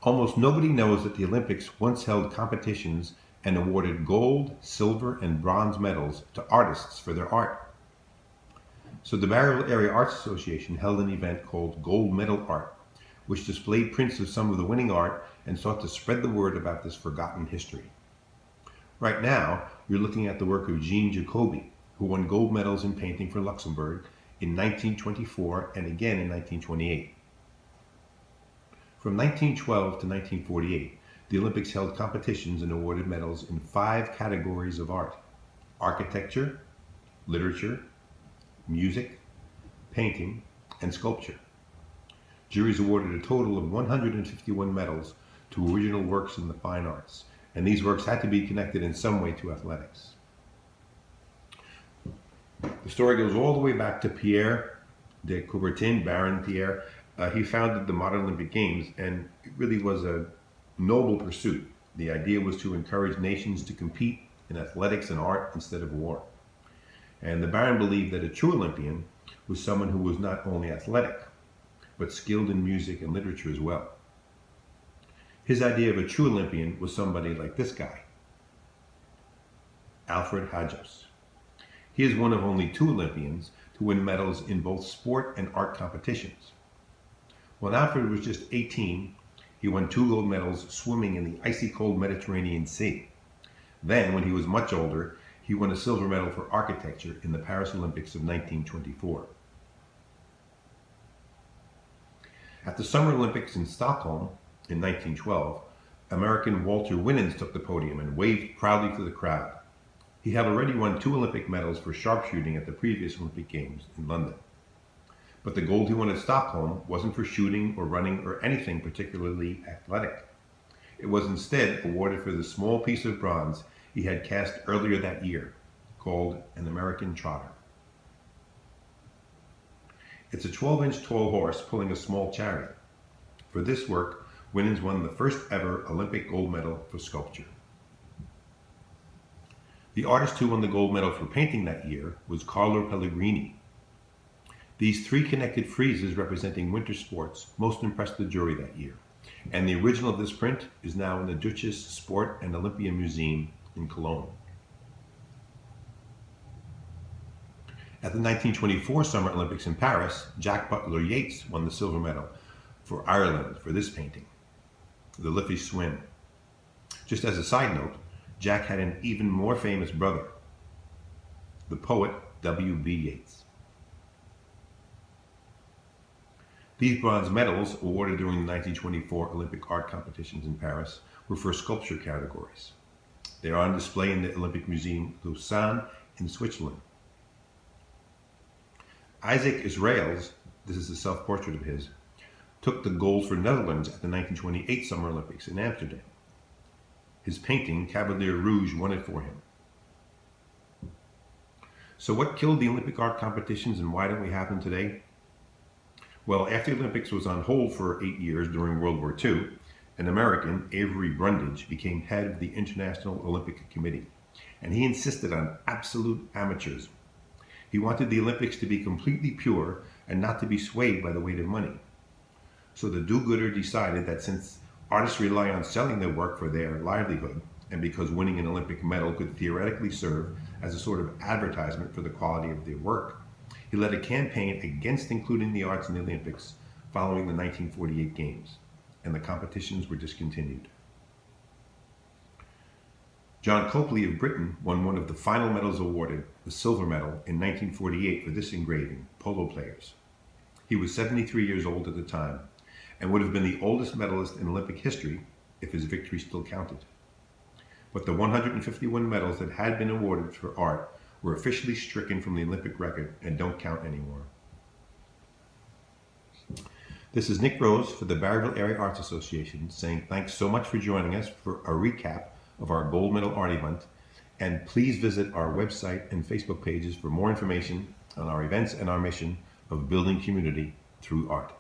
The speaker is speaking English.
Almost nobody knows that the Olympics once held competitions and awarded gold, silver, and bronze medals to artists for their art. So the Barryville Area Arts Association held an event called Gold Medal Art, which displayed prints of some of the winning art and sought to spread the word about this forgotten history. Right now, you're looking at the work of Jean Jacobi, who won gold medals in painting for Luxembourg in 1924 and again in 1928. From 1912 to 1948, the Olympics held competitions and awarded medals in 5 categories of art: architecture, literature, music, painting, and sculpture. Juries awarded a total of 151 medals to original works in the fine arts, and these works had to be connected in some way to athletics. The story goes all the way back to Pierre de Coubertin, Baron Pierre. He founded the modern Olympic Games, and it really was a noble pursuit. The idea was to encourage nations to compete in athletics and art instead of war. And the Baron believed that a true Olympian was someone who was not only athletic, but skilled in music and literature as well. His idea of a true Olympian was somebody like this guy, Alfred Hajos. He is one of only 2 Olympians to win medals in both sport and art competitions. When Alfred was just 18, he won 2 gold medals swimming in the icy cold Mediterranean Sea. Then, when he was much older, he won a silver medal for architecture in the Paris Olympics of 1924. At the Summer Olympics in Stockholm in 1912, American Walter Winans took the podium and waved proudly to the crowd. He had already won 2 Olympic medals for sharpshooting at the previous Olympic Games in London. But the gold he won at Stockholm wasn't for shooting or running or anything particularly athletic. It was instead awarded for the small piece of bronze he had cast earlier that year, called an American Trotter. It's a 12-inch tall horse pulling a small chariot. For this work, Winans won the first ever Olympic gold medal for sculpture. The artist who won the gold medal for painting that year was Carlo Pellegrini. These 3 connected friezes representing winter sports most impressed the jury that year, and the original of this print is now in the Deutsches Sport and Olympia Museum in Cologne. At the 1924 Summer Olympics in Paris, Jack Butler Yeats won the silver medal for Ireland for this painting, The Liffey Swim. Just as a side note, Jack had an even more famous brother, the poet W.B. Yeats. These bronze medals, awarded during the 1924 Olympic art competitions in Paris, were for sculpture categories. They are on display in the Olympic Museum Lausanne in Switzerland. Isaac Israels, this is a self-portrait of his, took the gold for Netherlands at the 1928 Summer Olympics in Amsterdam. His painting, Cavalier Rouge, won it for him. So what killed the Olympic art competitions, and why don't we have them today? Well, after the Olympics was on hold for 8 years during World War II, an American, Avery Brundage, became head of the International Olympic Committee, and he insisted on absolute amateurism. He wanted the Olympics to be completely pure and not to be swayed by the weight of money. So the do-gooder decided that since artists rely on selling their work for their livelihood, and because winning an Olympic medal could theoretically serve as a sort of advertisement for the quality of their work, he led a campaign against including the arts in the Olympics following the 1948 Games, and the competitions were discontinued. John Copley of Britain won one of the final medals awarded, the silver medal, in 1948 for this engraving, Polo Players. He was 73 years old at the time, and would have been the oldest medalist in Olympic history if his victory still counted. But the 151 medals that had been awarded for art were officially stricken from the Olympic record and don't count anymore. This is Nick Rose for the Barryville Area Arts Association saying thanks so much for joining us for a recap of our gold medal art event, and please visit our website and Facebook pages for more information on our events and our mission of building community through art.